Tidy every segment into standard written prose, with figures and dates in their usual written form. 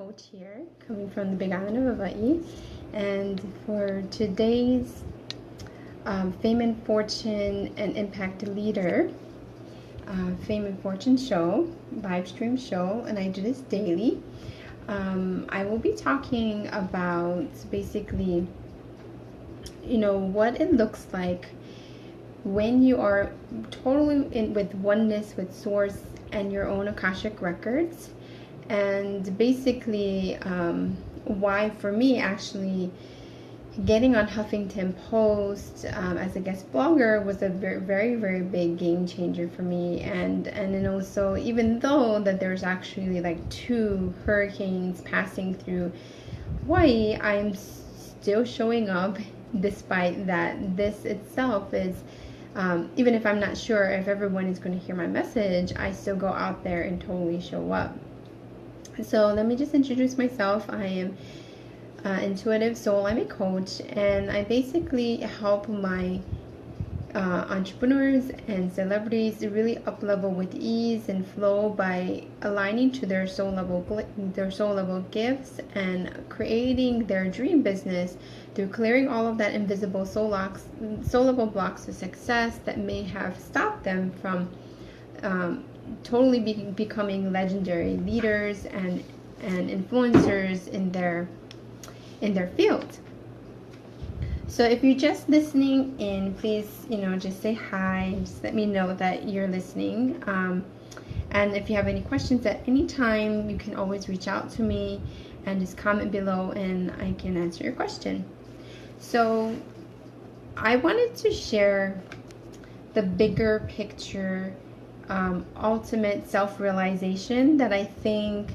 coach here, coming from the Big Island of Hawaii. And for today's Fame and Fortune and Impact Leader Fame and Fortune show, live stream show, and I do this daily. I will be talking about basically, what it looks like when you are totally with oneness with Source and your own akashic records, and basically why for me actually getting on Huffington Post as a guest blogger was a very, very big game changer for me. And then also, even though that there's actually like 2 hurricanes passing through Hawaii, I'm still showing up despite that. This itself is even if I'm not sure if everyone is going to hear my message, I still go out there and totally show up. So let me just introduce myself. I am Intuitive Soul. I'm a coach, and I basically help my entrepreneurs and celebrities to really up level with ease and flow by aligning to their soul level gifts and creating their dream business through clearing all of that invisible soul level blocks to success that may have stopped them from totally becoming legendary leaders and influencers in their field. So if you're just listening in, please, just say hi. Just let me know that you're listening. And if you have any questions at any time, you can always reach out to me and just comment below and I can answer your question. So I wanted to share the bigger picture, ultimate self-realization that I think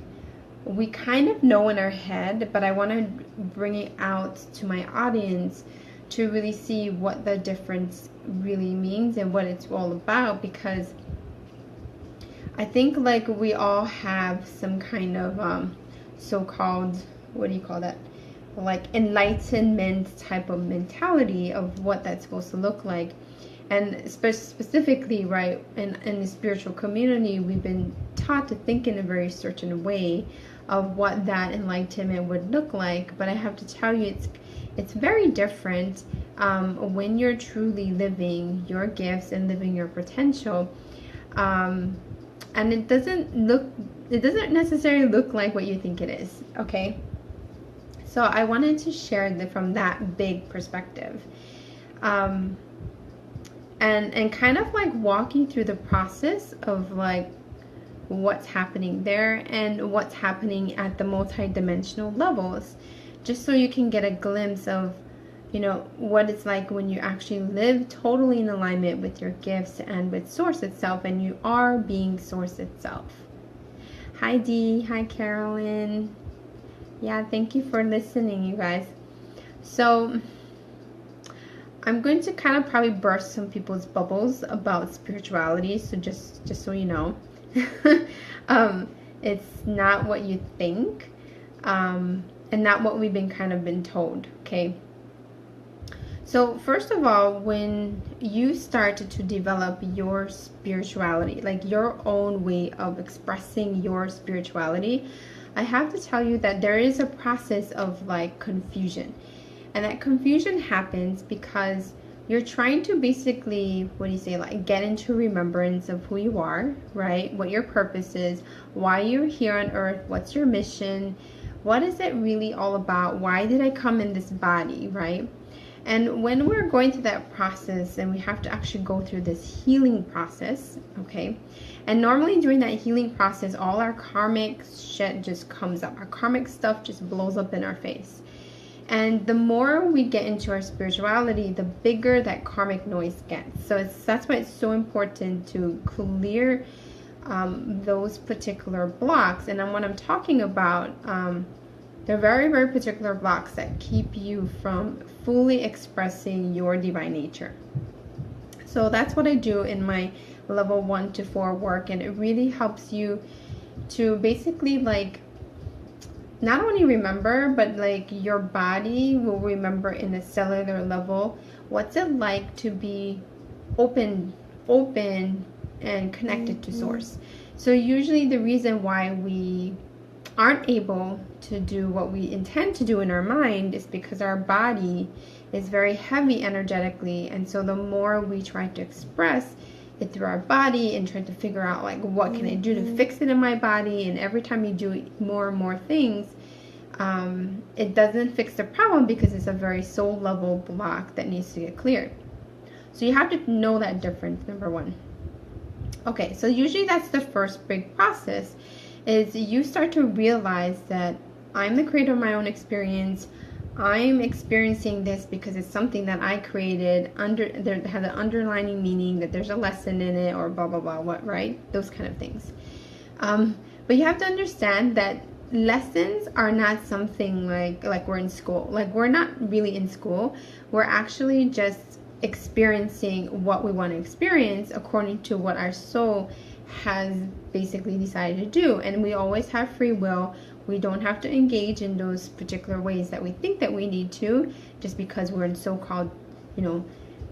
we kind of know in our head, but I want to bring it out to my audience to really see what the difference really means and what it's all about, because I think like we all have some kind of so-called, what do you call that, like enlightenment type of mentality of what that's supposed to look like. And specifically, right, in the spiritual community, we've been taught to think in a very certain way of what that enlightenment would look like. But I have to tell you, it's very different when you're truly living your gifts and living your potential. And it doesn't necessarily look like what you think it is, okay? So I wanted to share from that big perspective. And kind of like walking through the process of like what's happening there and what's happening at the multi-dimensional levels, just so you can get a glimpse of, what it's like when you actually live totally in alignment with your gifts and with Source itself, and you are being Source itself. Hi Dee, hi Carolyn. Yeah, thank you for listening, you guys. So I'm going to kind of probably burst some people's bubbles about spirituality, so just so you know, it's not what you think, and not what we've been told, okay? So first of all, when you start to develop your spirituality, like your own way of expressing your spirituality, I have to tell you that there is a process of like confusion. And that confusion happens because you're trying to basically, like get into remembrance of who you are, right? What your purpose is, why you're here on earth, what's your mission, what is it really all about, why did I come in this body, right? And when we're going through that process, and we have to actually go through this healing process, okay? And normally during that healing process, all our karmic shit just comes up. Our karmic stuff just blows up in our face. And the more we get into our spirituality, the bigger that karmic noise gets. So that's why it's so important to clear those particular blocks. And then what I'm talking about, they're very, very particular blocks that keep you from fully expressing your divine nature. So that's what I do in my level 1 to 4 work. And it really helps you to basically like not only remember, but like your body will remember in a cellular level what's it like to be open and connected to Source. So usually the reason why we aren't able to do what we intend to do in our mind is because our body is very heavy energetically, and so the more we try to express it through our body and try to figure out like what can I do to fix it in my body, and every time you do more and more things, it doesn't fix the problem because it's a very soul level block that needs to get cleared. So you have to know that difference, number one. Okay, so usually that's the first big process, is you start to realize that I'm the creator of my own experience. I'm experiencing this because it's something that I created, there has an underlining meaning, that there's a lesson in it, or blah blah blah, what, right? Those kind of things. But you have to understand that lessons are not something like we're in school. Like, we're not really in school. We're actually just experiencing what we want to experience according to what our soul has basically decided to do. And we always have free will. We don't have to engage in those particular ways that we think that we need to, just because we're in so-called,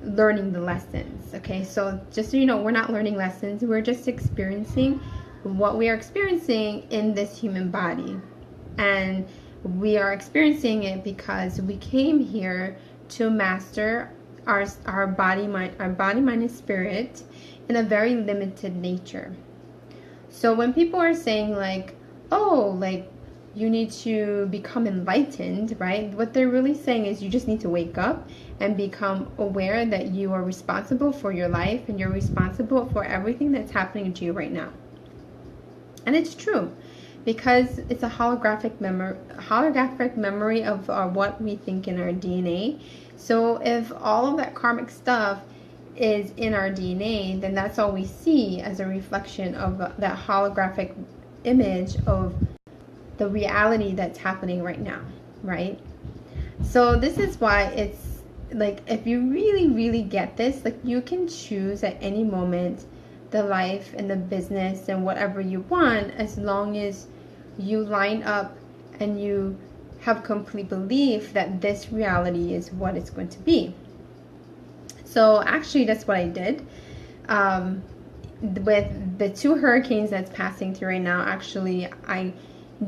learning the lessons. Okay, so just so you know, we're not learning lessons. We're just experiencing what we are experiencing in this human body. And we are experiencing it because we came here to master our body, mind, and spirit in a very limited nature. So when people are saying like, oh, like, you need to become enlightened, right? What they're really saying is you just need to wake up and become aware that you are responsible for your life and you're responsible for everything that's happening to you right now. And it's true, because it's a holographic memory of what we think in our DNA. So if all of that karmic stuff is in our DNA, then that's all we see as a reflection of that holographic image of the reality that's happening right now, right? So this is why it's like, if you really, really get this, like, you can choose at any moment the life and the business and whatever you want, as long as you line up and you have complete belief that this reality is what it's going to be. So actually, that's what I did. With the 2 hurricanes that's passing through right now, actually, I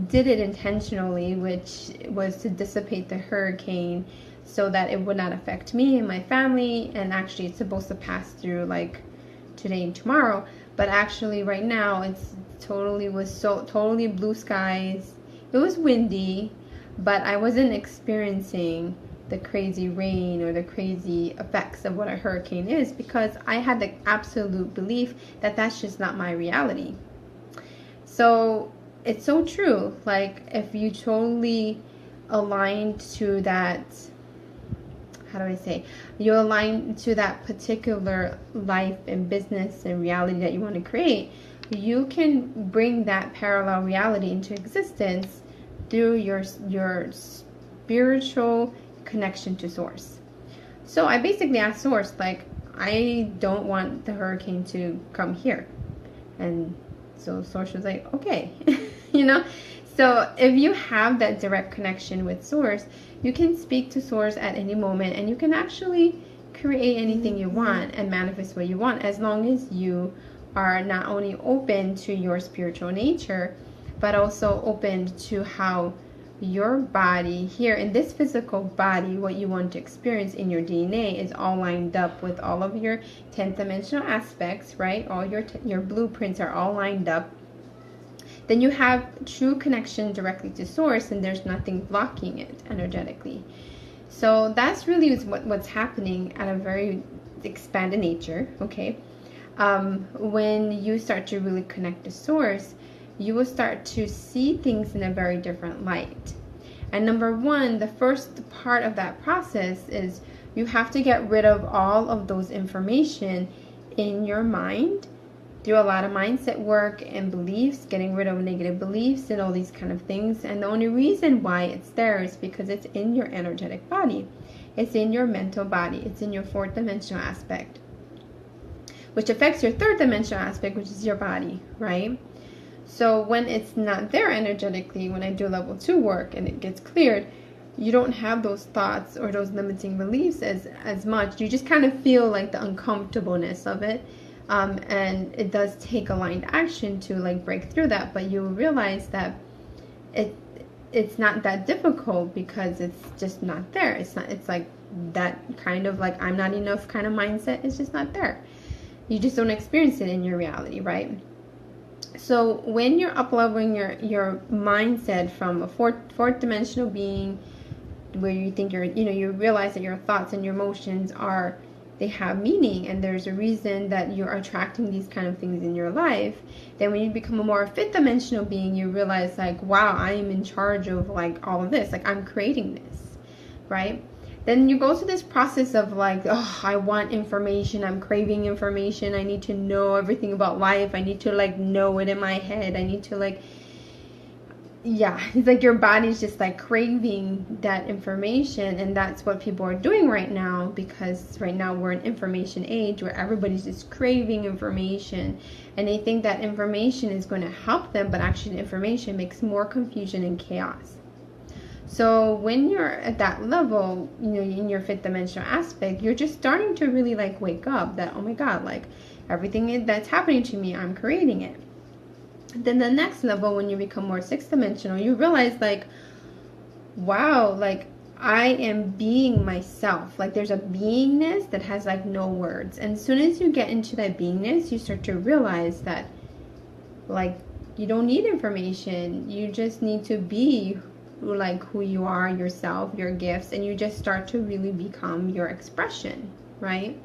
did it intentionally, which was to dissipate the hurricane so that it would not affect me and my family. And actually, it's supposed to pass through like today and tomorrow, but actually right now it's totally blue skies. It was windy, but I wasn't experiencing the crazy rain or the crazy effects of what a hurricane is, because I had the absolute belief that that's just not my reality. So it's so true. Like, if you totally align to that, you align to that particular life and business and reality that you want to create, you can bring that parallel reality into existence through your spiritual connection to Source. So I basically asked Source, like, I don't want the hurricane to come here. And so Source was like, okay. So if you have that direct connection with Source, you can speak to Source at any moment, and you can actually create anything you want and manifest what you want, as long as you are not only open to your spiritual nature, but also open to how your body here in this physical body, what you want to experience in your DNA, is all lined up with all of your 10th dimensional aspects, right? All your blueprints are all lined up. Then you have true connection directly to Source, and there's nothing blocking it energetically. So that's really what's happening at a very expanded nature, okay? When you start to really connect to Source, you will start to see things in a very different light. And number one, the first part of that process is you have to get rid of all of those information in your mind through a lot of mindset work and beliefs, getting rid of negative beliefs and all these kind of things. And the only reason why it's there is because it's in your energetic body. It's in your mental body. It's in your 4th dimensional aspect, which affects your 3rd dimensional aspect, which is your body, right? So when it's not there energetically, when I do level 2 work and it gets cleared, you don't have those thoughts or those limiting beliefs as much. You just kind of feel like the uncomfortableness of it. And it does take aligned action to like break through that, but you realize that it's not that difficult because it's just not there. It's like that kind of like I'm not enough kind of mindset is just not there. You just don't experience it in your reality, right? So when you're up-leveling your mindset from a fourth dimensional being, where you think you realize that your thoughts and your emotions they have meaning, and there's a reason that you're attracting these kind of things in your life. Then when you become a more fifth dimensional being, you realize like, wow, I am in charge of like all of this, like I'm creating this, right? Then you go through this process of like, oh, I want information, I'm craving information, I need to know everything about life, I need to like know it in my head, I need to like, yeah, it's like your body's just like craving that information. And that's what people are doing right now, because right now we're in information age where everybody's just craving information, and they think that information is going to help them, but actually the information makes more confusion and chaos. So when you're at that level, in your fifth dimensional aspect, you're just starting to really like wake up that, oh my God, like everything that's happening to me, I'm creating it. Then the next level, when you become more sixth dimensional, you realize like, wow, like I am being myself. Like there's a beingness that has like no words. And as soon as you get into that beingness, you start to realize that like you don't need information. You just need to be like who you are, yourself, your gifts, and you just start to really become your expression, right?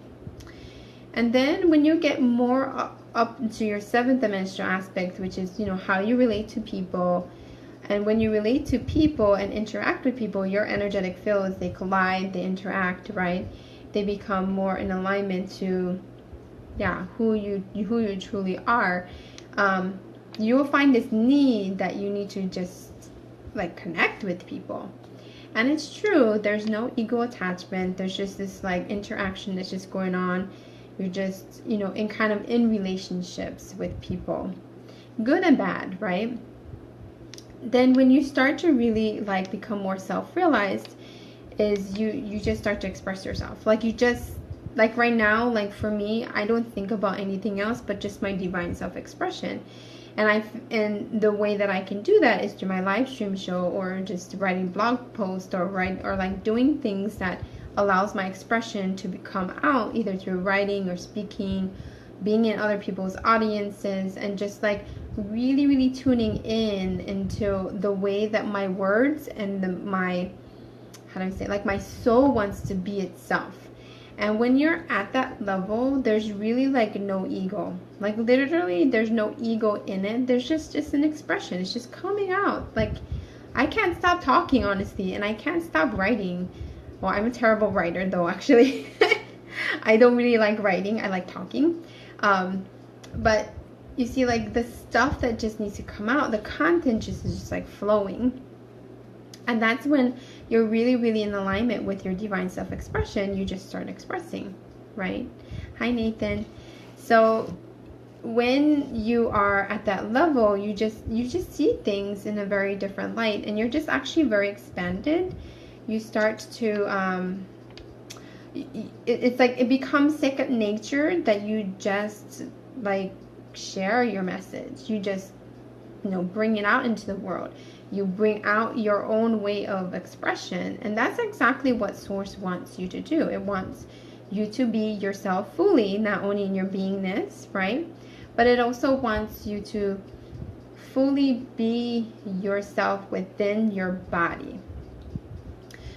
And then when you get more up into your seventh dimensional aspect, which is, how you relate to people. And when you relate to people and interact with people, your energetic fields, they collide, they interact, right? They become more in alignment to, who you truly are. You will find this need that you need to just like connect with people. And it's true, there's no ego attachment. There's just this like interaction that's just going on. You're just, in relationships with people, good and bad, right? Then when you start to really like become more self-realized, is you just start to express yourself. Like you just, like right now, like for me, I don't think about anything else but just my divine self-expression. And the way that I can do that is through my live stream show, or just writing blog posts, or like doing things that allows my expression to come out, either through writing or speaking, being in other people's audiences, and just like really, really tuning in into the way that my words and my soul wants to be itself. And when you're at that level, there's really like no ego. Like literally there's no ego in it. There's just an expression. It's just coming out. Like I can't stop talking, honestly, and I can't stop writing. Well, I'm a terrible writer though, actually. I don't really like writing. I like talking. But you see, like the stuff that just needs to come out, the content is just like flowing. And that's when you're really, really in alignment with your divine self-expression. You just start expressing, right? Hi, Nathan. So when you are at that level, you just see things in a very different light, and you're just actually very expanded. You start to, it's like it becomes second nature that you just like share your message. You just, bring it out into the world. You bring out your own way of expression. And that's exactly what Source wants you to do. It wants you to be yourself fully, not only in your beingness, right? But it also wants you to fully be yourself within your body.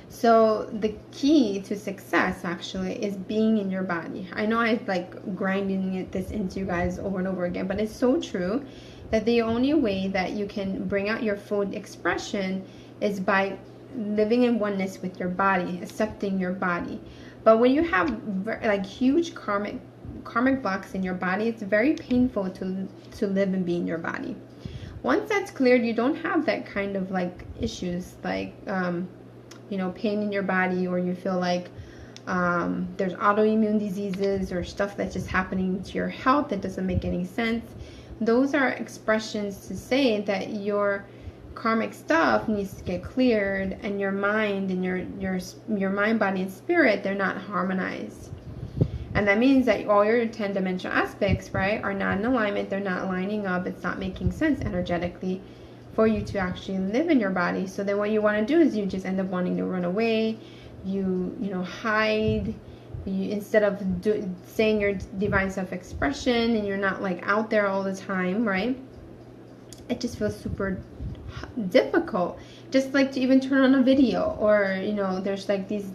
So the key to success actually is being in your body. I know I like grinding this into you guys over and over again, but it's so true that the only way that you can bring out your full expression is by living in oneness with your body, accepting your body. But when you have like huge karmic blocks in your body, it's very painful to live and be in your body. Once that's cleared, you don't have that kind of like issues like pain in your body, or you feel like there's autoimmune diseases or stuff that's just happening to your health that doesn't make any sense. Those are expressions to say that your karmic stuff needs to get cleared, and your mind and your mind, body, and spirit, they're not harmonized. And that means that all your 10-dimensional aspects, right, are not in alignment. They're not lining up. It's not making sense energetically for you to actually live in your body. So then what you want to do is you just end up wanting to run away. You hide. Instead of saying your divine self-expression, and you're not like out there all the time, right? It just feels super difficult, just like to even turn on a video, or there's like these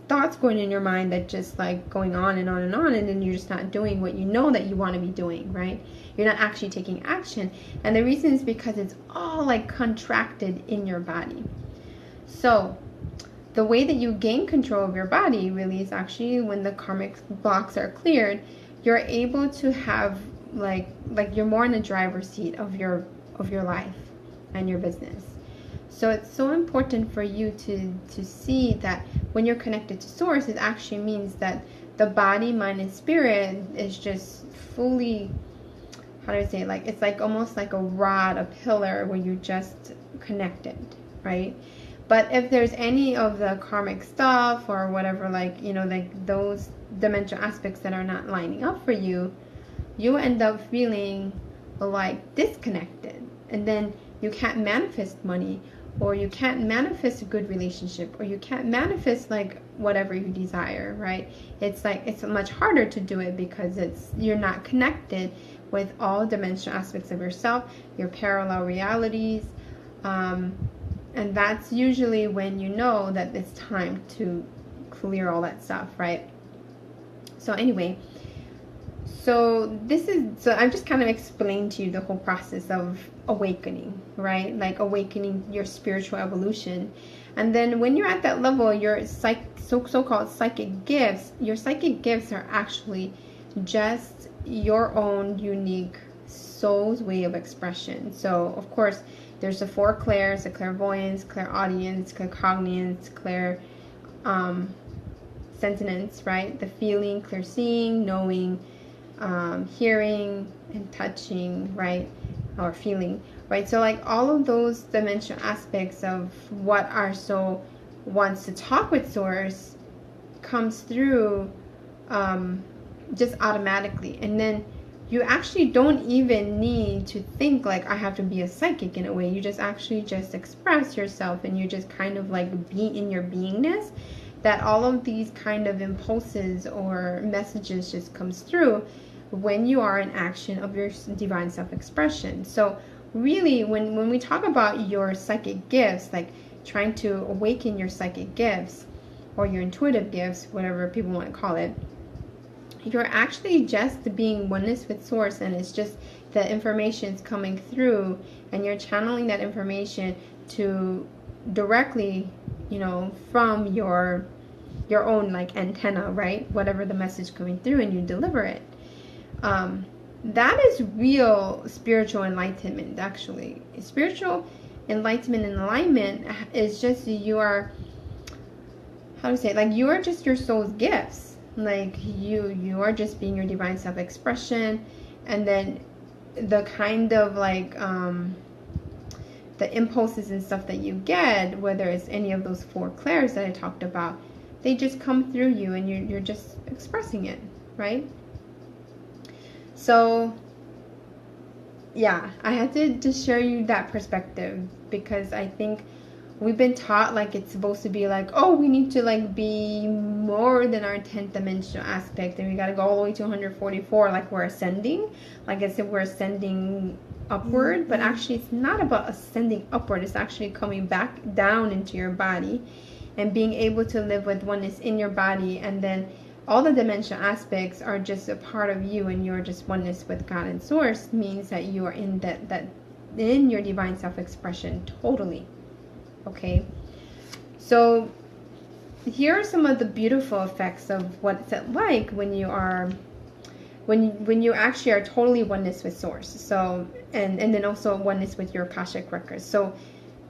thoughts going in your mind that just like going on and on and on, and then you're just not doing what you know that you want to be doing, right? You're not actually taking action. And the reason is because it's all like contracted in your body. So the way that you gain control of your body really is actually when the karmic blocks are cleared. You're able to have like you're more in the driver's seat of your life and your business. So it's so important for you to see that when you're connected to source, it actually means that the body, mind, and spirit is just fully, how do I say it? Like it's like almost like a rod, a pillar where you're just connected, right? But if there's any of the karmic stuff or whatever, like those dimensional aspects that are not lining up for you, you end up feeling like disconnected, and then you can't manifest money, or you can't manifest a good relationship, or you can't manifest like whatever you desire, right? It's like it's much harder to do it because you're not connected with all dimensional aspects of yourself, your parallel realities, and that's usually when you know that it's time to clear all that stuff, right? So anyway, so I'm just kind of explaining to you the whole process of awakening, right? Like awakening your spiritual evolution. And then when you're at that level, your so-called psychic gifts, your psychic gifts are actually just your own unique soul's way of expression. So of course, there's the 4 clairs: the clairvoyance, clairaudience, claircognizance, sentience, right? The feeling, clear seeing, knowing, hearing, and touching, right? Or feeling, right? So like all of those dimensional aspects of what our soul wants to talk with source comes through just automatically. And then you actually don't even need to think like I have to be a psychic in a way. You just actually just express yourself, and you just kind of like be in your beingness, that all of these kind of impulses or messages just comes through when you are in action of your divine self-expression. So really when we talk about your psychic gifts, like trying to awaken your psychic gifts or your intuitive gifts, whatever people want to call it, you're actually just being oneness with source, and it's just the information's coming through, and you're channeling that information to directly, from your own like antenna, right? Whatever the message coming through, and you deliver it. That is real spiritual enlightenment, actually. Spiritual enlightenment and alignment is just you are, how to say it? Like you are just your soul's gifts. Like you are just being your divine self-expression, and then the kind of like the impulses and stuff that you get, whether it's any of those 4 clairs that I talked about, they just come through you, and you're just expressing it, right? So yeah, I had to just share you that perspective, because I think we've been taught like it's supposed to be like, oh, we need to like be more than our 10th dimensional aspect, and we got to go all the way to 144, like we're ascending. Like I said, we're ascending upward, but actually it's not about ascending upward. It's actually coming back down into your body and being able to live with oneness in your body, and then all the dimensional aspects are just a part of you, and you're just oneness with God and source, means that you are in that in your divine self-expression totally. Okay, so here are some of the beautiful effects of what it's like when you are, when you actually are totally oneness with source. So and then also oneness with your akashic records. So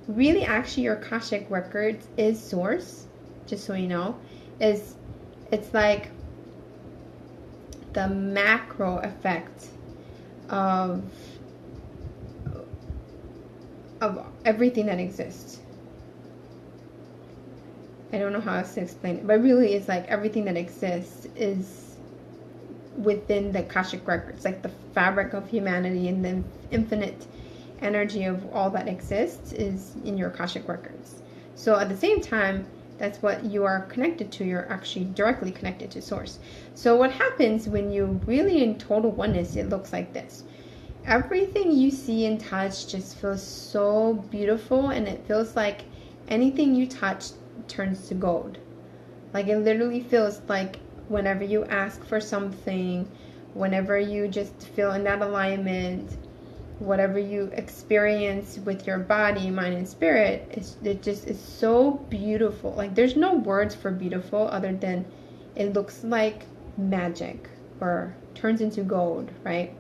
really, actually, your akashic records is source. Just so you know, it's like the macro effect of everything that exists. I don't know how else to explain it, but really it's like everything that exists is within the akashic records, like the fabric of humanity and the infinite energy of all that exists is in your akashic records. So at the same time, that's what you are connected to. You're actually directly connected to source. So what happens when you really in total oneness, it looks like this. Everything you see and touch just feels so beautiful, and it feels like anything you touch turns to gold. Like it literally feels like whenever you ask for something, whenever you just feel in that alignment, whatever you experience with your body, mind, and spirit, it just is so beautiful. Like there's no words for beautiful other than it looks like magic or turns into gold, right?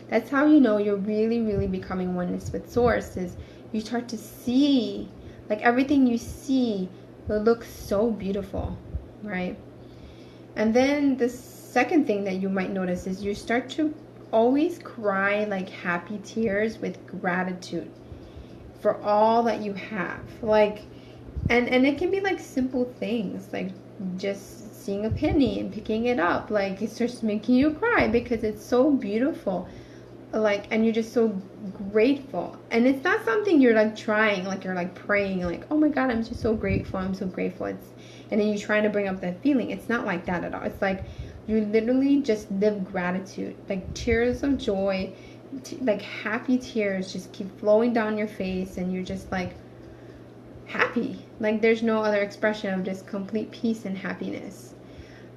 That's how you know you're really, really becoming oneness with source, is you start to see, like everything you see will look so beautiful, right? And then the second thing that you might notice is you start to always cry like happy tears with gratitude for all that you have. Like, and it can be like simple things, like just seeing a penny and picking it up. Like it starts making you cry because it's so beautiful. Like, and you're just so grateful. And it's not something you're like trying, like you're like praying, like, oh my God, I'm just so grateful. I'm so grateful. And then you're trying to bring up that feeling. It's not like that at all. It's like you literally just live gratitude, like tears of joy, like happy tears just keep flowing down your face, and you're just like happy. Like there's no other expression of just complete peace and happiness,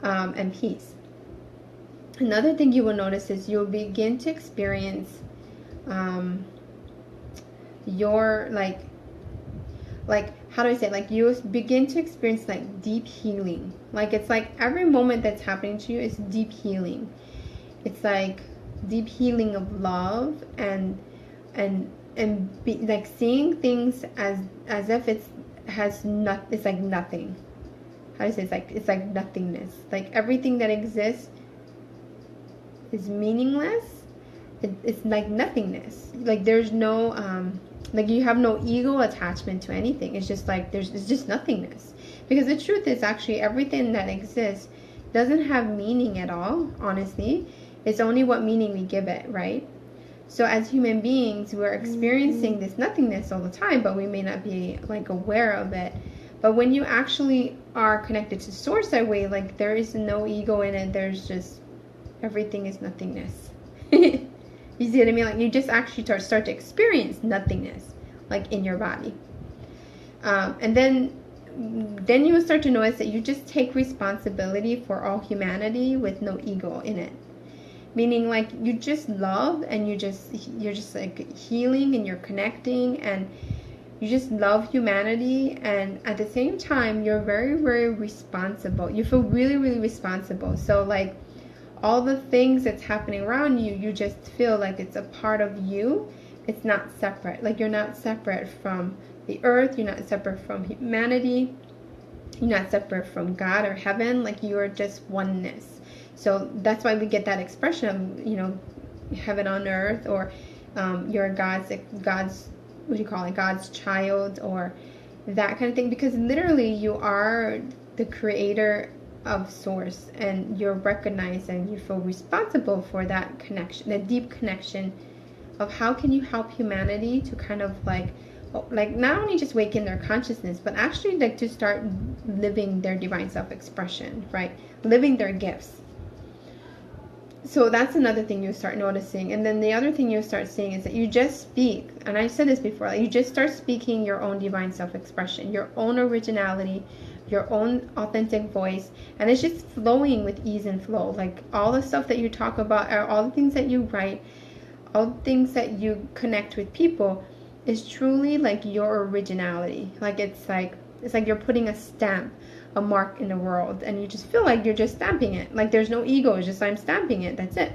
and peace. Another thing you will notice is you'll begin to experience your like how do I say it? Like you begin to experience like deep healing. Like it's like every moment that's happening to you is deep healing. It's like deep healing of love and like seeing things as if it's like nothing. How do I say it's like nothingness. Like everything that exists is meaningless. It's like nothingness. Like there's no like you have no ego attachment to anything. It's just like it's just nothingness. Because the truth is actually everything that exists doesn't have meaning at all, honestly. It's only what meaning we give it, right? So as human beings, we're experiencing this nothingness all the time, but we may not be like aware of it. But when you actually are connected to source that way, like there is no ego in it. There's just everything is nothingness. You see what I mean? Like you just actually start to experience nothingness, like in your body. And then you will start to notice that you just take responsibility for all humanity with no ego in it. Meaning like you just love, and you're just like healing, and you're connecting, and you just love humanity. And at the same time, you're very, very responsible. You feel really, really responsible. So like all the things that's happening around you, you just feel like it's a part of you. It's not separate. Like you're not separate from the earth. You're not separate from humanity. You're not separate from God or heaven. Like you are just oneness. So that's why we get that expression of, you know, heaven on earth, or you're God's, what do you call it? God's child, or that kind of thing. Because literally you are the creator of source, and you're recognized, and you feel responsible for that connection, that deep connection of how can you help humanity to kind of like not only just wake in their consciousness, but actually like to start living their divine self-expression, right? Living their gifts. So that's another thing you start noticing. And then the other thing you start seeing is that you just speak, and I said this before, like you just start speaking your own divine self-expression, your own originality, your own authentic voice, and it's just flowing with ease and flow. Like all the stuff that you talk about, or all the things that you write, all the things that you connect with people, is truly like your originality. Like it's like you're putting a stamp, a mark in the world, and you just feel like you're just stamping it. Like there's no ego. It's just I'm stamping it. That's it.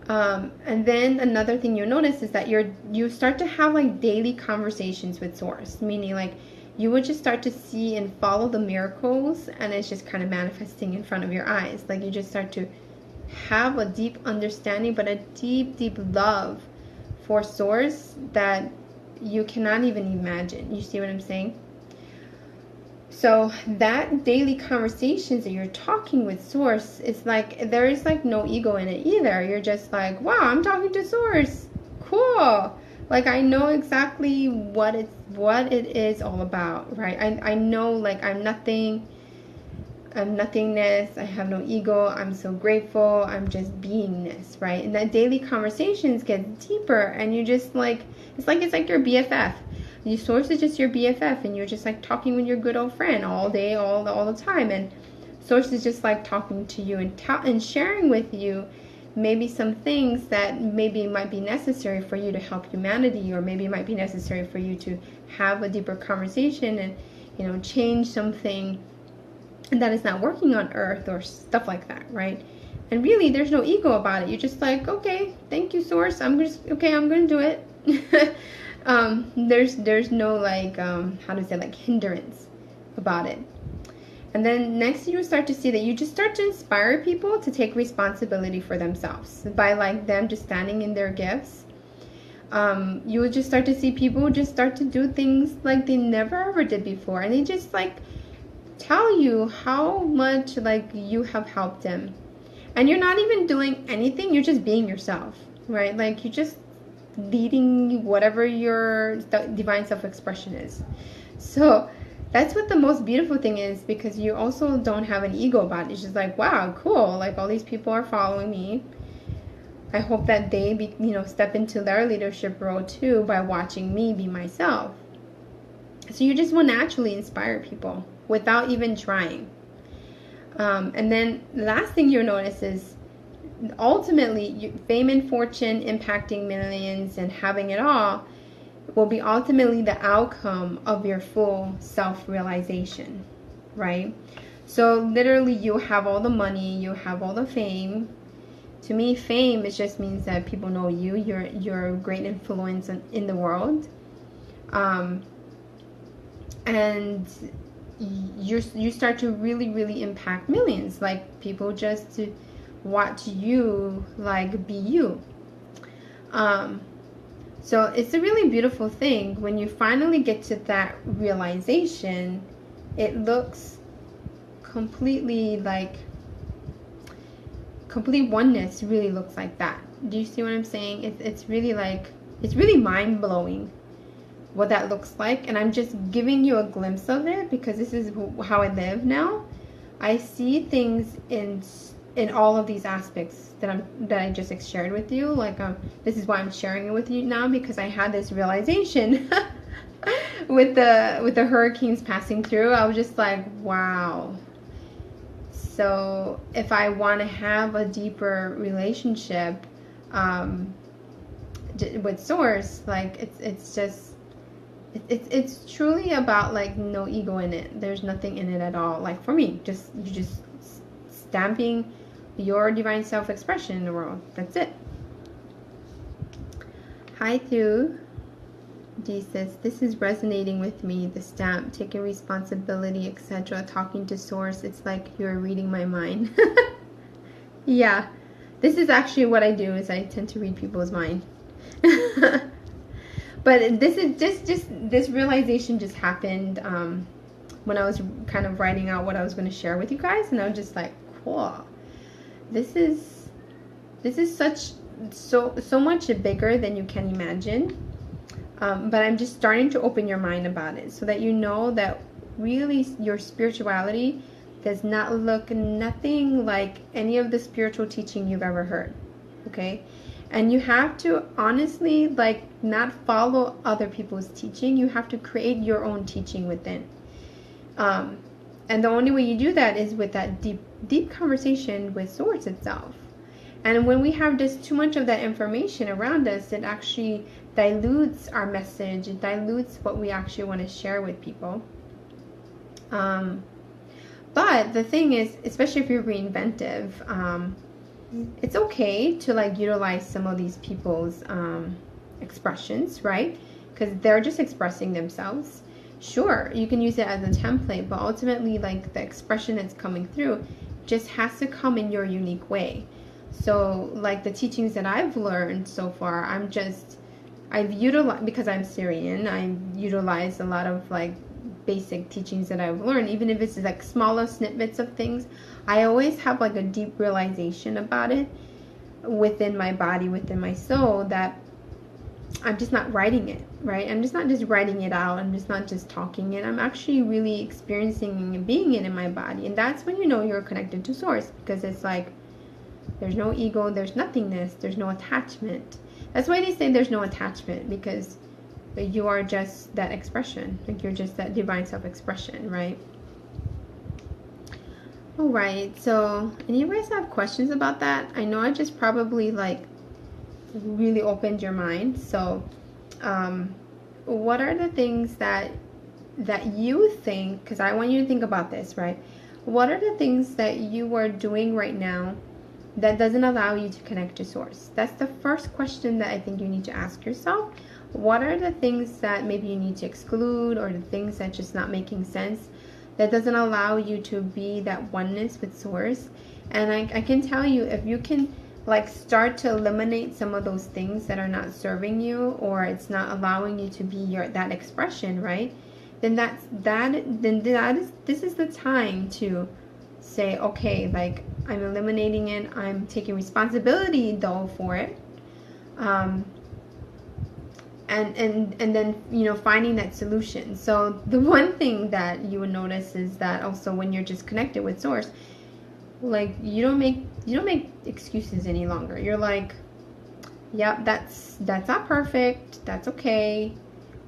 And then another thing you notice is that you start to have like daily conversations with source, meaning like you would just start to see and follow the miracles, and it's just kind of manifesting in front of your eyes. Like you just start to have a deep understanding, but a deep, deep love for source that you cannot even imagine. You see what I'm saying? So that daily conversations that you're talking with source, it's like there is like no ego in it either. You're just like, wow, I'm talking to source. cool. Like, I know exactly what it is all about, right? I know, like, I'm nothing. I'm nothingness. I have no ego. I'm so grateful. I'm just beingness, right? And that daily conversations get deeper, and you just like it's like your BFF. Your source is just your BFF, and you're just like talking with your good old friend all day, all the time. And source is just like talking to you and sharing with you maybe some things that maybe might be necessary for you to help humanity, or maybe it might be necessary for you to have a deeper conversation and, you know, change something that is not working on earth or stuff like that, right? And really, there's no ego about it. You're just like, okay, thank you, source. I'm gonna do it. There's no like how to say, like, hindrance about it. And then next, you start to see that you just start to inspire people to take responsibility for themselves by, like, them just standing in their gifts. You will just start to see people just start to do things like they never ever did before, and they just like tell you how much, like, you have helped them. And you're not even doing anything, you're just being yourself, right? Like, you're just leading whatever your divine self-expression is. So that's what the most beautiful thing is, because you also don't have an ego about it. It's just like, wow, cool, like, all these people are following me. I hope that they step into their leadership role too by watching me be myself. So you just will naturally inspire people without even trying. And then the last thing you'll notice is ultimately fame and fortune, impacting millions and having it all, will be ultimately the outcome of your full self-realization, right? So literally, you have all the money, you have all the fame. To me, fame, it just means that people know you. You're a great influence in the world. And you start to really impact millions. Like, people just watch you, like, be you. So it's a really beautiful thing when you finally get to that realization. It looks completely like complete oneness. Really looks like that. Do you see what I'm saying? It's really like, it's really mind-blowing what that looks like. And I'm just giving you a glimpse of it because this is how I live now. I see things in all of these aspects that I just shared with you. Like, this is why I'm sharing it with you now, because I had this realization with the hurricanes passing through. I was just like, wow. So if I want to have a deeper relationship with source, like, it's truly about, like, no ego in it. There's nothing in it at all. Like, for me, you just stamping your divine self-expression in the world. That's it. Hi, Thu. D says, this is resonating with me. The stamp, taking responsibility, etc., talking to source. It's like you're reading my mind. Yeah, this is actually what I do. Is I tend to read people's mind. But this is just this realization just happened when I was kind of writing out what I was going to share with you guys, and I was just like, cool. This is so much bigger than you can imagine. But I'm just starting to open your mind about it, so that you know that really your spirituality does not look nothing like any of the spiritual teaching you've ever heard. Okay? And you have to honestly, like, not follow other people's teaching. You have to create your own teaching within. And the only way you do that is with that deep conversation with Source itself. And when we have just too much of that information around us, it actually dilutes our message. It dilutes what we actually want to share with people. But the thing is, especially if you're inventive, it's okay to, like, utilize some of these people's expressions, right? Because they're just expressing themselves. Sure, you can use it as a template, but ultimately, like, the expression that's coming through just has to come in your unique way. So, like, the teachings that I've learned so far, I've utilized, because I'm Syrian, I utilize a lot of, like, basic teachings that I've learned, even if it's like smaller snippets of things. I always have, like, a deep realization about it within my body, within my soul, that I'm just not writing it, right? I'm just not just writing it out. I'm just not just talking it. I'm actually really experiencing and being it in my body. And that's when you know you're connected to source, because it's like there's no ego, there's nothingness, there's no attachment. That's why they say there's no attachment, because you are just that expression. Like you're just that divine self-expression, right? All right. So any of you guys have questions about that? I know I just probably like really opened your mind. So what are the things that you think, because I want you to think about this, right? What are the things that you are doing right now that doesn't allow you to connect to source? That's the first question that I think you need to ask yourself. What are the things that maybe you need to exclude, or the things that just not making sense, that doesn't allow you to be that oneness with source? And I can tell you, if you can like start to eliminate some of those things that are not serving you, or it's not allowing you to be that expression, right? Then this is the time to say, okay, like I'm eliminating it. I'm taking responsibility though for it. And then, you know, finding that solution. So the one thing that you would notice is that also when you're just connected with source, like you don't make excuses any longer. You're like, yep, that's not perfect. That's okay.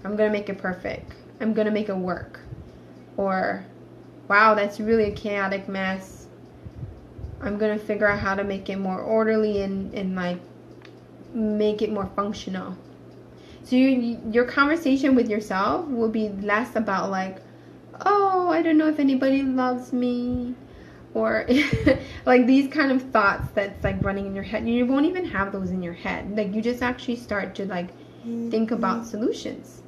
I'm gonna make it perfect. I'm gonna make it work. Or, wow, that's really a chaotic mess. I'm gonna figure out how to make it more orderly and like make it more functional. So your conversation with yourself will be less about like, oh, I don't know if anybody loves me, or like these kind of thoughts that's like running in your head. You won't even have those in your head. Like you just actually start to like think about solutions,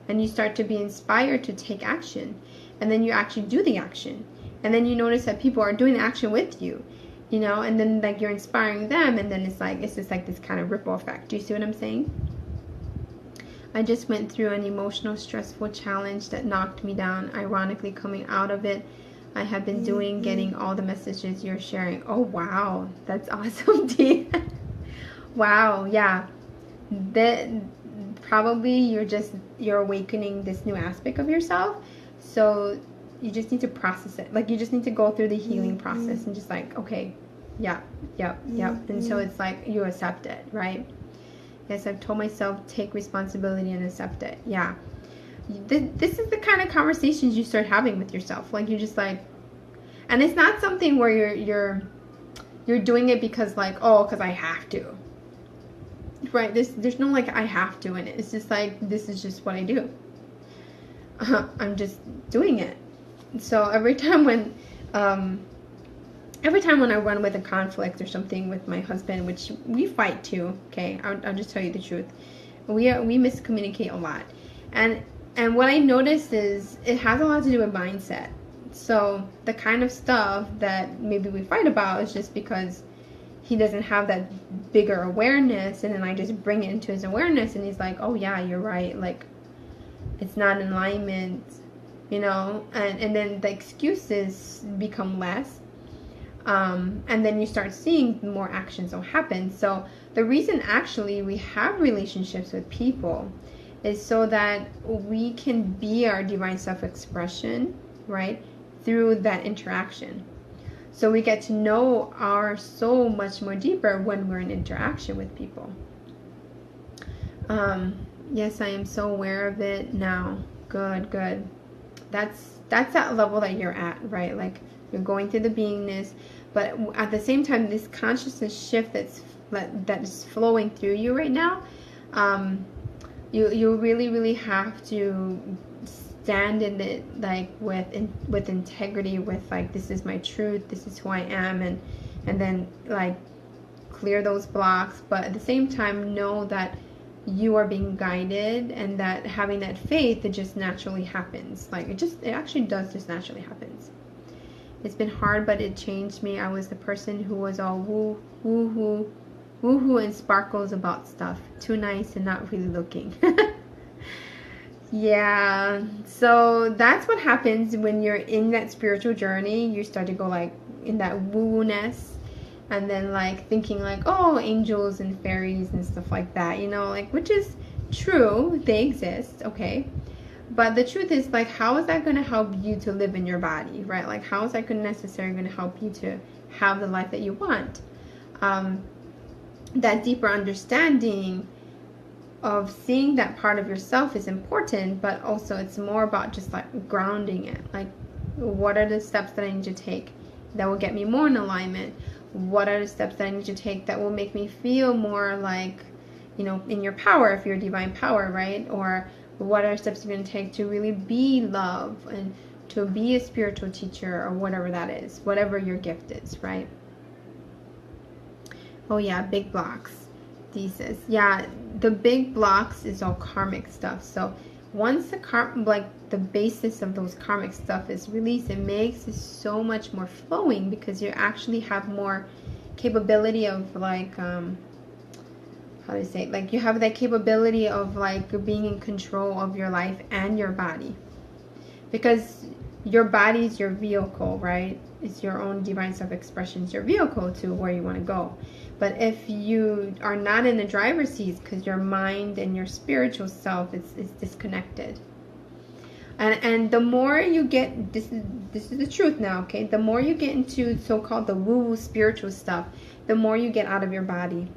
and you start to be inspired to take action, and then you actually do the action, and then you notice that people are doing the action with you, you know, and then like you're inspiring them, and then it's just like this kind of ripple effect. Do you see what I'm saying? I just went through an emotional, stressful challenge that knocked me down. Ironically, coming out of it, I have been getting all the messages you're sharing. Oh, wow. That's awesome, Dee. Wow, yeah. That probably you're awakening this new aspect of yourself. So you just need to process it. Like you just need to go through the healing process and just like, okay, yep. Until it's like you accept it, right? Yes, I've told myself, take responsibility and accept it. Yeah. This is the kind of conversations you start having with yourself. Like you're just like, and it's not something where you're doing it because like, oh, because I have to. Right? There's no like I have to in it. It's just like, this is just what I do. I'm just doing it. So every time when I run with a conflict or something with my husband, which we fight too, okay, I'll just tell you the truth. We miscommunicate a lot. And what I noticed is it has a lot to do with mindset. So the kind of stuff that maybe we fight about is just because he doesn't have that bigger awareness, and then I just bring it into his awareness, and he's like, oh yeah, you're right, like it's not in alignment, you know, and then the excuses become less. And then you start seeing more actions will happen. So the reason actually we have relationships with people is so that we can be our divine self-expression, right, through that interaction. So we get to know our soul much more deeper when we're in interaction with people. Yes, I am so aware of it now. Good. That's that level that you're at, right? Like you're going through the beingness, but at the same time, this consciousness shift that's flowing through you right now, you really have to stand in it, like with integrity, with like, this is my truth, this is who I am, and then like clear those blocks, but at the same time know that you are being guided, and that having that faith, it just naturally happens. Like it actually does just naturally happens. It's been hard, but it changed me. I was the person who was all woo-hoo and sparkles about stuff. Too nice and not really looking. Yeah, so that's what happens when you're in that spiritual journey. You start to go like in that woo-ness, and then like thinking like, oh, angels and fairies and stuff like that, you know, like, which is true, they exist, okay? But the truth is, like, how is that going to help you to live in your body, right? Like, how is that necessarily going to help you to have the life that you want? That deeper understanding of seeing that part of yourself is important, but also it's more about just like grounding it. Like, what are the steps that I need to take that will get me more in alignment? What are the steps that I need to take that will make me feel more like, you know, in your power, if you're divine power, right? Or what are steps you're going to take to really be love and to be a spiritual teacher, or whatever that is, whatever your gift is, right? Oh yeah, big blocks. Thesis. Yeah, the big blocks is all karmic stuff. So once the basis of those karmic stuff is released, it makes it so much more flowing, because you actually have more capability of like how do I say it? Like, you have that capability of like being in control of your life and your body, because your body is your vehicle, right? It's your own divine self-expression. It's your vehicle to where you want to go. But if you are not in the driver's seat, because your mind and your spiritual self is disconnected. And the more you get, this is the truth now, okay? The more you get into so-called the woo-woo spiritual stuff, the more you get out of your body.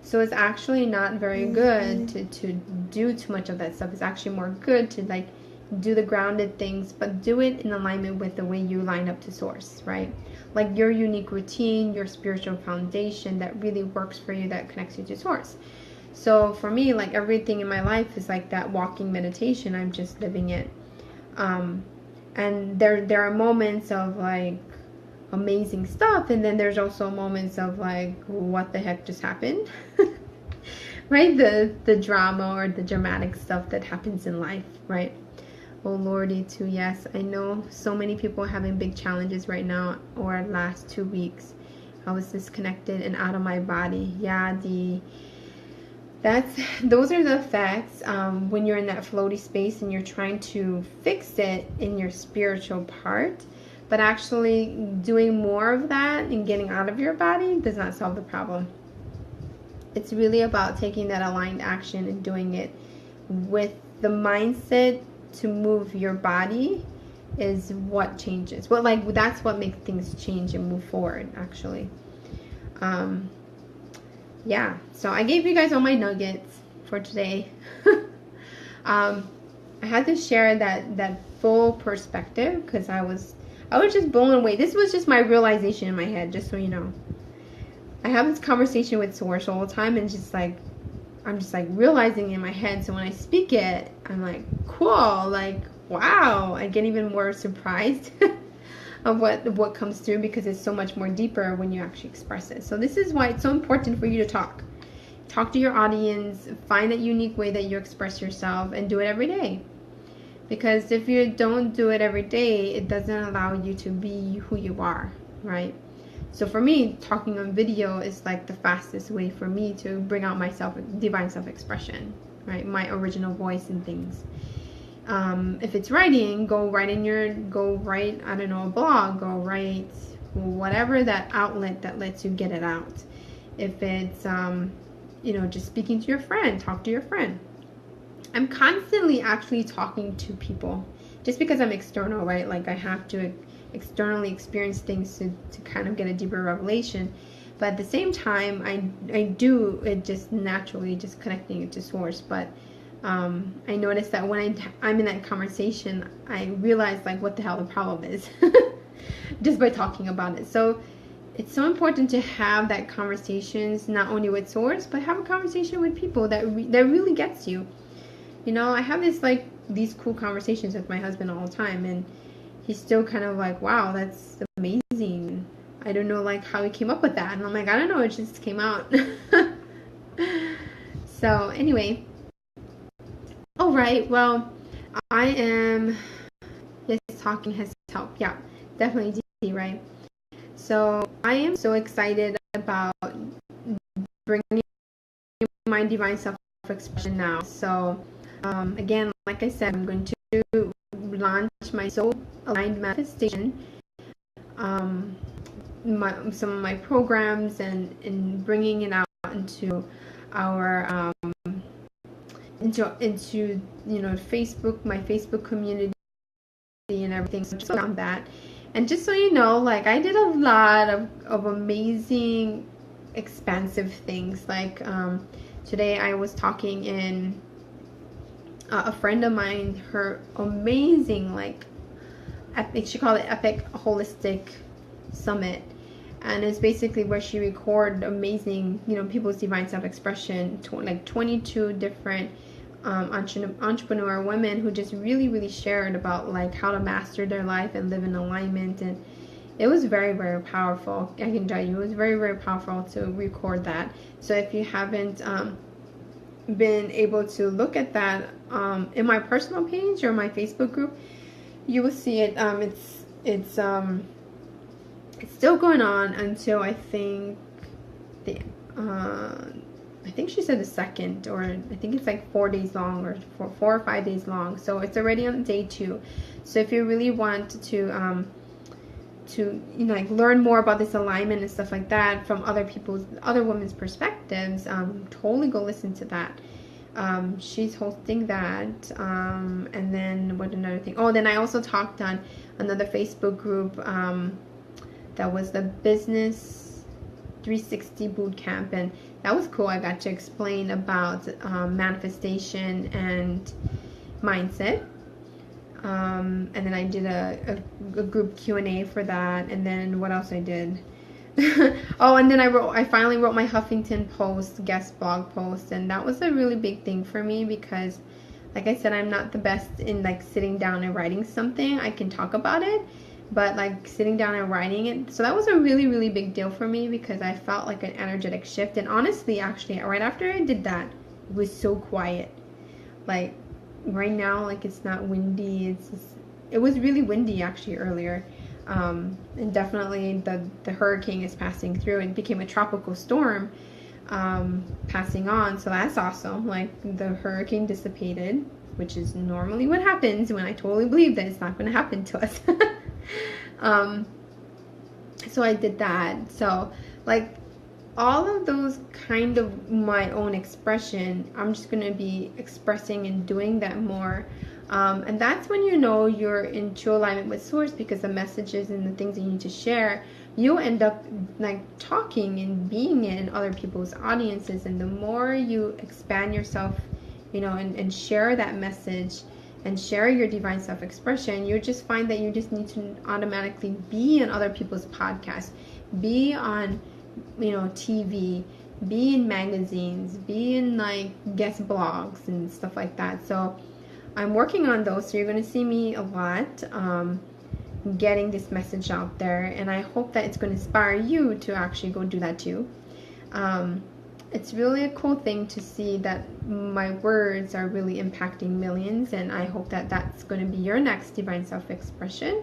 So it's actually not very good to do too much of that stuff. It's actually more good to like do the grounded things, but do it in alignment with the way you line up to source, right? Like your unique routine, your spiritual foundation that really works for you, that connects you to source. So for me, like, everything in my life is like that walking meditation. I'm just living it. And there are moments of like amazing stuff, and then there's also moments of like, what the heck just happened? Right? The drama or the dramatic stuff that happens in life, right? Oh Lordy, too. Yes, I know so many people are having big challenges right now, or last 2 weeks. I was disconnected and out of my body. Yeah, those are the effects when you're in that floaty space and you're trying to fix it in your spiritual part, but actually doing more of that and getting out of your body does not solve the problem. It's really about taking that aligned action and doing it with the mindset to move your body is what changes. Well, like, that's what makes things change and move forward, actually. Yeah, so I gave you guys all my nuggets for today. I had to share that full perspective, because I was just blown away. This was just my realization in my head, just so you know. I have this conversation with Source all the time, and I'm just like realizing in my head. So when I speak it, I'm like, cool, like, wow. I get even more surprised of what comes through, because it's so much more deeper when you actually express it. So this is why it's so important for you to talk to your audience, find that unique way that you express yourself, and do it every day. Because if you don't do it every day, it doesn't allow you to be who you are, right? So for me, talking on video is like the fastest way for me to bring out my divine self-expression, right? My original voice and things. If it's writing, go write, I don't know, a blog, go write whatever that outlet that lets you get it out. If it's, just speaking to your friend, talk to your friend. I'm constantly actually talking to people, just because I'm external, right? Like, I have to externally experience things to kind of get a deeper revelation. But at the same time, I do it just naturally, just connecting it to source. But I noticed that when I'm in that conversation, I realize like what the hell the problem is just by talking about it. So it's so important to have that conversations, not only with source, but have a conversation with people that really gets you. You know, I have these cool conversations with my husband all the time, and he's still kind of like, wow, that's amazing. I don't know like how he came up with that. And I'm like, I don't know, it just came out. So anyway, all right, well, I am, yes, talking has helped. Yeah, definitely, right? So I am so excited about bringing my divine self-expression now. So again, like I said, I'm going to launch my soul aligned manifestation, some of my programs, and bringing it out into our into Facebook, my Facebook community and everything, so just around that. And just so you know, like, I did a lot of amazing expansive things. Like, today I was talking in a friend of mine, her amazing, like, epic, she called it Epic Holistic Summit, and it's basically where she recorded amazing, people's divine self-expression, like 22 different entrepreneur women who just really shared about, like, how to master their life and live in alignment. And it was very powerful. I can tell you, it was very powerful to record that. So if you haven't been able to look at that in my personal page or my Facebook group, you will see it. It's still going on until I think she said the 2nd, or I think it's like 4 days long, or 4 or 5 days long. So it's already on day 2. So if you really want to like learn more about this alignment and stuff like that from other women's perspectives, totally go listen to that. She's hosting that. And then what another thing? Oh, then I also talked on another Facebook group that was the Business 360 boot camp, and that was cool. I got to explain about manifestation and mindset. And then I did a group Q&A for that. And then what else I did? Oh, and then I finally wrote my Huffington Post guest blog post, and that was a really big thing for me because, like I said, I'm not the best in, like, sitting down and writing something. I can talk about it, but, like, sitting down and writing it, so that was a really big deal for me because I felt like an energetic shift. And honestly, actually, right after I did that, it was so quiet. Like, right now, like, it's not windy. It was really windy actually earlier. And definitely the hurricane is passing through, and it became a tropical storm passing on, so that's awesome. Like, the hurricane dissipated, which is normally what happens when I totally believe that it's not going to happen to us. So I did that. So, like, all of those kind of my own expression, I'm just going to be expressing and doing that more. And that's when you're in true alignment with source, because the messages and the things that you need to share, you end up, like, talking and being in other people's audiences. And the more you expand yourself, and share that message and share your divine self-expression, you just find that you just need to automatically be in other people's podcasts, be on, TV, be in magazines, be in, like, guest blogs and stuff like that. So I'm working on those, so you're going to see me a lot getting this message out there, and I hope that it's going to inspire you to actually go do that too. It's really a cool thing to see that my words are really impacting millions, and I hope that that's going to be your next divine self-expression,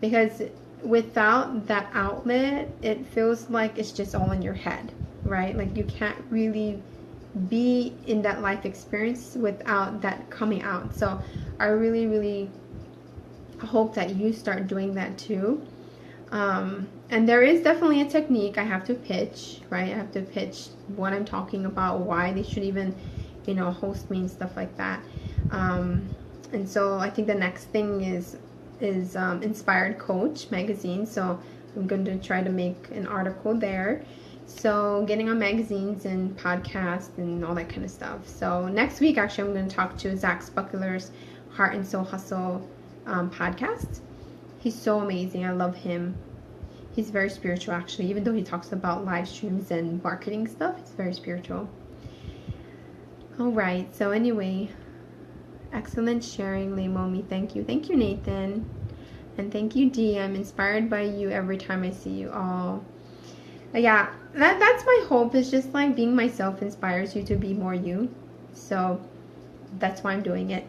because without that outlet, it feels like it's just all in your head, right? Like, you can't really be in that life experience without that coming out. So I really hope that you start doing that too. And there is definitely a technique I have to pitch, right? I have to pitch what I'm talking about, why they should even, host me and stuff like that. And so I think the next thing is Inspired Coach magazine. So I'm going to try to make an article there. So getting on magazines and podcasts and all that kind of stuff. So next week, actually, I'm going to talk to Zach Spuckler's Heart and Soul Hustle podcast. He's so amazing. I love him. He's very spiritual, actually. Even though he talks about live streams and marketing stuff, it's very spiritual. All right. So anyway, excellent sharing, Leimomi. Thank you. Thank you, Nathan. And thank you, Dee. I'm inspired by you every time I see you all. Yeah, that's my hope, is just, like, being myself inspires you to be more you. So that's why I'm doing it.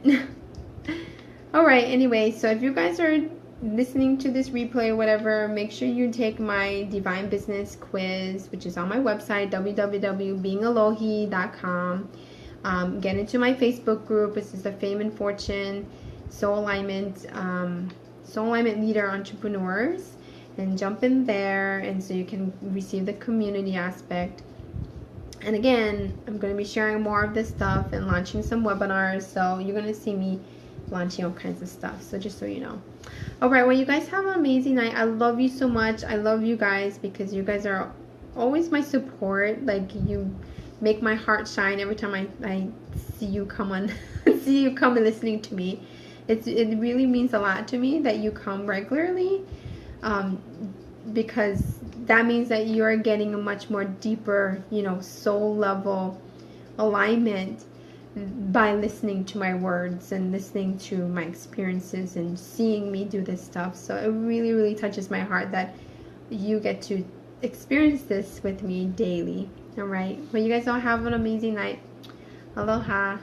All right, anyway, so if you guys are listening to this replay or whatever, make sure you take my Divine Business quiz, which is on my website, www.beingalohi.com. Get into my Facebook group. This is the Fame and Fortune Soul Alignment Leader Entrepreneurs. And jump in there, and so you can receive the community aspect. And again, I'm going to be sharing more of this stuff and launching some webinars. So you're going to see me launching all kinds of stuff. So just so you know. All right. Well, you guys have an amazing night. I love you so much. I love you guys because you guys are always my support. Like, you make my heart shine every time I see you come on, see you come and listening to me. It really means a lot to me that you come regularly, because that means that you're getting a much more deeper, soul level alignment by listening to my words and listening to my experiences and seeing me do this stuff. So it really, really touches my heart that you get to experience this with me daily. All right. Well, you guys all have an amazing night. Aloha.